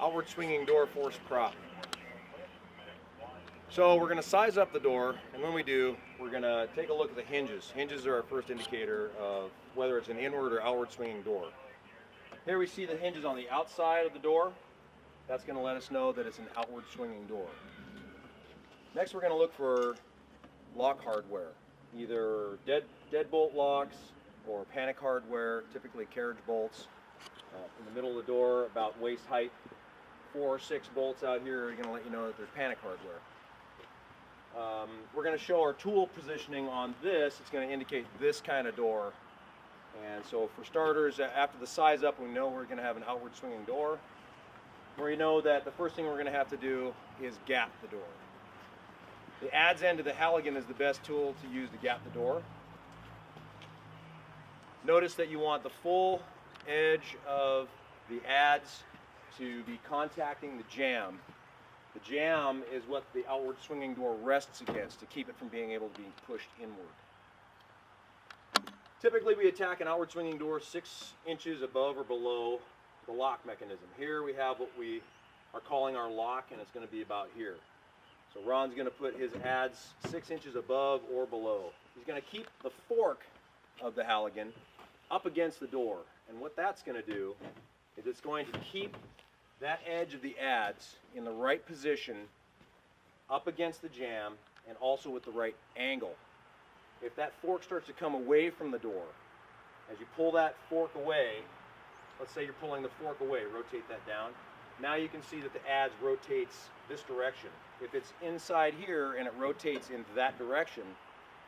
outward swinging door force prop. So we're going to size up the door, and when we do, we're going to take a look at the hinges. Hinges are our first indicator of whether it's an inward or outward swinging door. Here we see the hinges on the outside of the door. That's going to let us know that it's an outward swinging door. Next, we're going to look for lock hardware, either deadbolt locks or panic hardware, typically carriage bolts. In the middle of the door, about waist height, 4 or 6 bolts out here are going to let you know that there's panic hardware. We're going to show our tool positioning on this. It's going to indicate this kind of door. And so for starters, after the size up, we know we're going to have an outward swinging door. We know that the first thing we're going to have to do is gap the door. The adze end of the Halligan is the best tool to use to gap the door. Notice that you want the full edge of the adze to be contacting the jamb. The jamb is what the outward swinging door rests against to keep it from being able to be pushed inward. Typically we attack an outward swinging door 6 inches above or below the lock mechanism. Here we have what we are calling our lock, and it's going to be about here. So Ron's going to put his adze 6 inches above or below. He's going to keep the fork of the Halligan up against the door, and what that's going to do is it's going to keep that edge of the adze in the right position up against the jamb and also with the right angle. If that fork starts to come away from the door, as you pull that fork away, let's say you're pulling the fork away, rotate that down. Now you can see that the adze rotates this direction. If it's inside here and it rotates in that direction,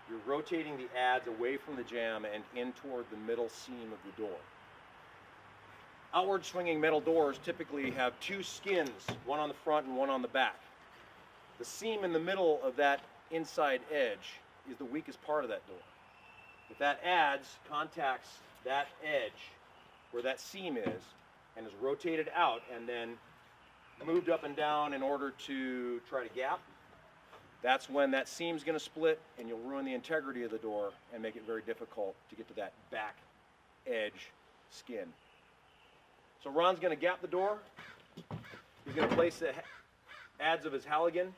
you're rotating the adze away from the jamb and in toward the middle seam of the door. Outward swinging metal doors typically have 2 skins, one on the front and one on the back. The seam in the middle of that inside edge is the weakest part of that door. If that adze contacts that edge where that seam is and is rotated out and then moved up and down in order to try to gap, that's when that seam's going to split and you'll ruin the integrity of the door and make it very difficult to get to that back edge skin. So Ron's going to gap the door. He's going to place the adze of his Halligan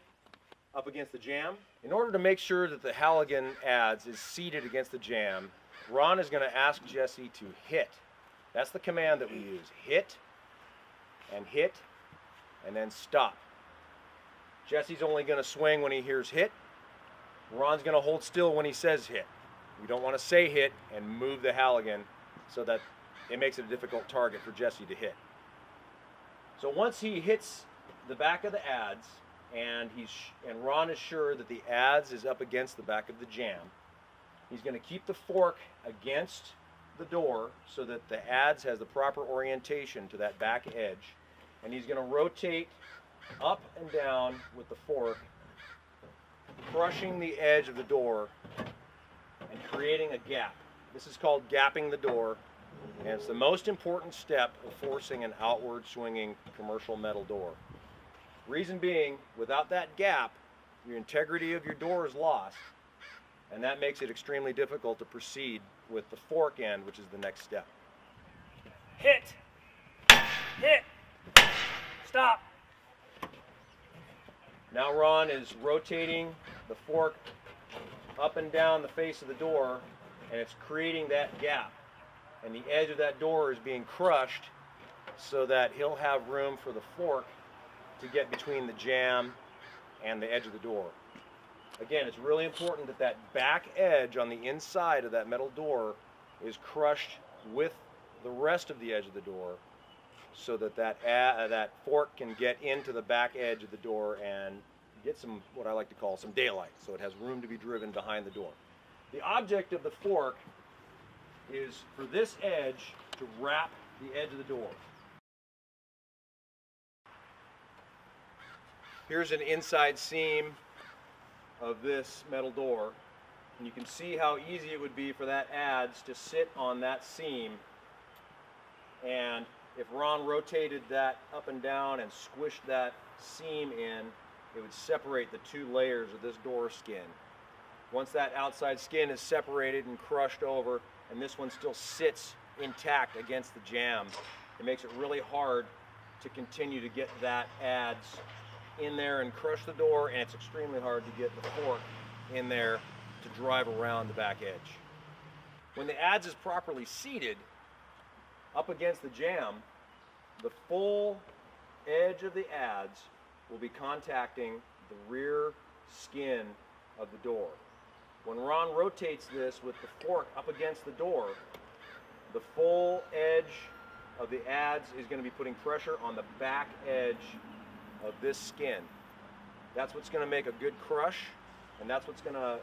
up against the jamb. In order to make sure that the Halligan adze is seated against the jamb, Ron is going to ask Jesse to hit. That's the command that we use. Hit, and then stop. Jesse's only going to swing when he hears hit. Ron's going to hold still when he says hit. We don't want to say hit and move the Halligan so that it makes it a difficult target for Jesse to hit. So once he hits the back of the adze, and Ron is sure that the adze is up against the back of the jamb, he's going to keep the fork against the door so that the adze has the proper orientation to that back edge, and he's going to rotate up and down with the fork, crushing the edge of the door and creating a gap. This is called gapping the door, and it's the most important step of forcing an outward swinging commercial metal door. Reason being, without that gap, your integrity of your door is lost, and that makes it extremely difficult to proceed with the fork end, which is the next step. Hit, stop. Now Ron is rotating the fork up and down the face of the door, and it's creating that gap. And the edge of that door is being crushed so that he'll have room for the fork to get between the jamb and the edge of the door. Again, it's really important that that back edge on the inside of that metal door is crushed with the rest of the edge of the door so that that fork can get into the back edge of the door and get some, what I like to call, some daylight, so it has room to be driven behind the door. The object of the fork is for this edge to wrap the edge of the door. Here's an inside seam of this metal door, and you can see how easy it would be for that adze to sit on that seam, and if Ron rotated that up and down and squished that seam in, it would separate the 2 layers of this door skin. Once that outside skin is separated and crushed over, and this one still sits intact against the jamb, it makes it really hard to continue to get that adze in there and crush the door, and it's extremely hard to get the fork in there to drive around the back edge. When the adze is properly seated up against the jamb, the full edge of the adze will be contacting the rear skin of the door. When Ron rotates this with the fork up against the door, the full edge of the adze is going to be putting pressure on the back edge of this skin. That's what's going to make a good crush, and that's what's going to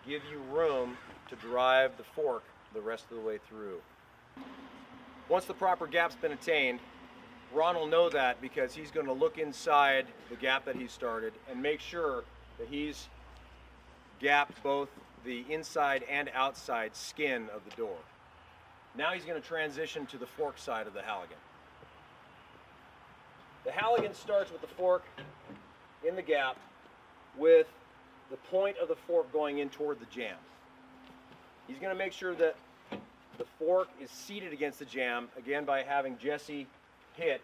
give you room to drive the fork the rest of the way through. Once the proper gap's been attained, Ron will know that because he's going to look inside the gap that he started and make sure that he's gapped both the inside and outside skin of the door. Now he's going to transition to the fork side of the Halligan. The Halligan starts with the fork in the gap with the point of the fork going in toward the jamb. He's going to make sure that the fork is seated against the jamb, again by having Jesse hit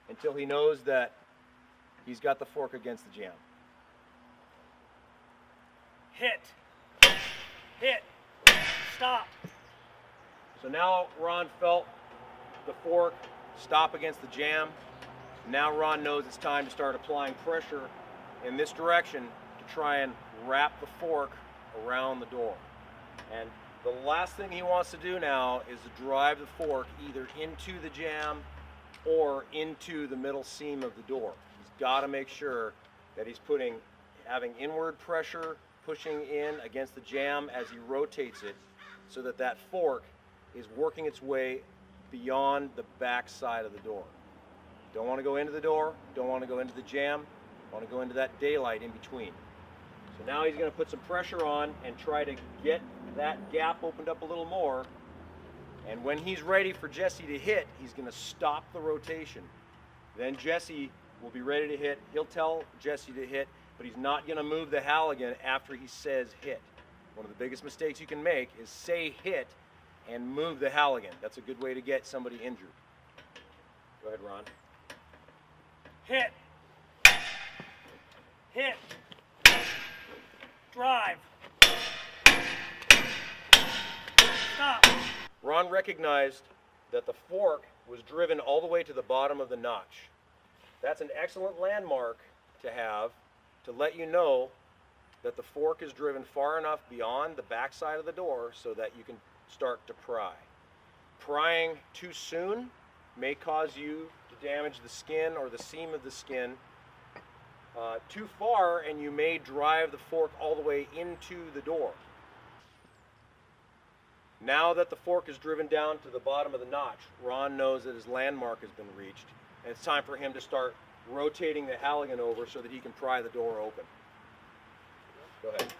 until he knows that he's got the fork against the jamb. Hit. Hit. Stop. So now Ron felt the fork stop against the jamb. Now Ron knows it's time to start applying pressure in this direction to try and wrap the fork around the door. And the last thing he wants to do now is to drive the fork either into the jamb or into the middle seam of the door. He's got to make sure that he's having inward pressure pushing in against the jamb as he rotates it so that that fork is working its way beyond the back side of the door. Don't want to go into the door, don't want to go into the jamb, want to go into that daylight in between. So now he's going to put some pressure on and try to get that gap opened up a little more. And when he's ready for Jesse to hit, he's going to stop the rotation. Then Jesse will be ready to hit. He'll tell Jesse to hit, but he's not going to move the Halligan after he says hit. One of the biggest mistakes you can make is say hit and move the Halligan. That's a good way to get somebody injured. Go ahead, Ron. Hit. Hit. Drive. Stop. Ron recognized that the fork was driven all the way to the bottom of the notch. That's an excellent landmark to have to let you know that the fork is driven far enough beyond the back side of the door so that you can start to pry. Prying too soon may cause you to damage the skin or the seam of the skin too far, and you may drive the fork all the way into the door. Now that the fork is driven down to the bottom of the notch, Ron knows that his landmark has been reached, and it's time for him to start rotating the Halligan over so that he can pry the door open. Go ahead.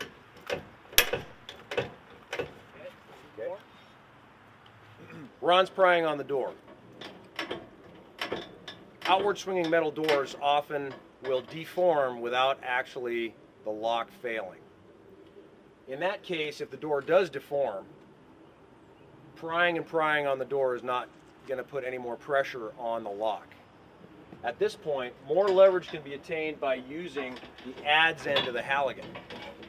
Okay. Ron's prying on the door. Outward swinging metal doors often will deform without actually the lock failing. In that case, if the door does deform, prying and prying on the door is not going to put any more pressure on the lock. At this point, more leverage can be attained by using the adze end of the Halligan.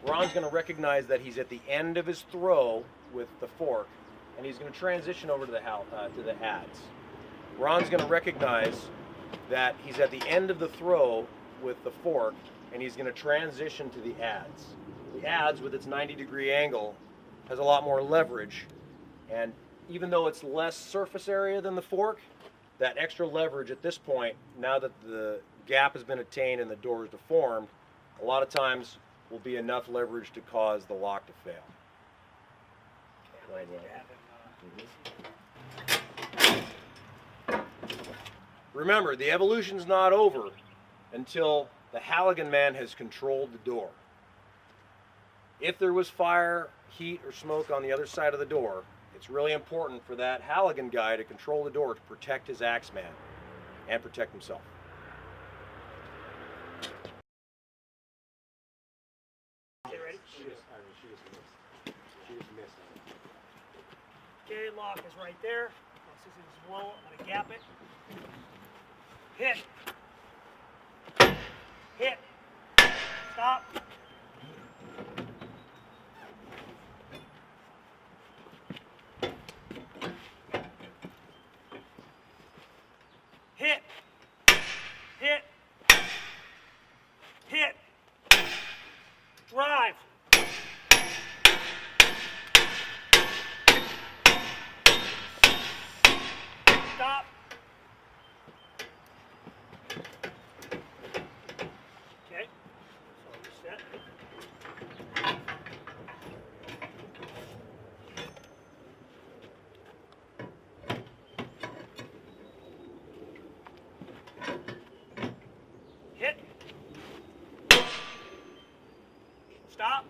Ron's going to recognize that he's at the end of his throw with the fork, and he's going to transition over to the adze. Ron's going to recognize that he's at the end of the throw with the fork, and he's going to transition to the adze. The adze, with its 90-degree angle, has a lot more leverage, and even though it's less surface area than the fork, that extra leverage at this point, now that the gap has been attained and the door is deformed, a lot of times will be enough leverage to cause the lock to fail. Remember, the evolution's not over until the Halligan man has controlled the door. If there was fire, heat, or smoke on the other side of the door, it's really important for that Halligan guy to control the door to protect his axeman and protect himself. Okay, ready? She just missed. She just missed. Okay, lock is right there. This is low. I'm going to gap it. hit, hit, stop, hit, hit, hit, drive, stop, okay, so reset. Hit, stop,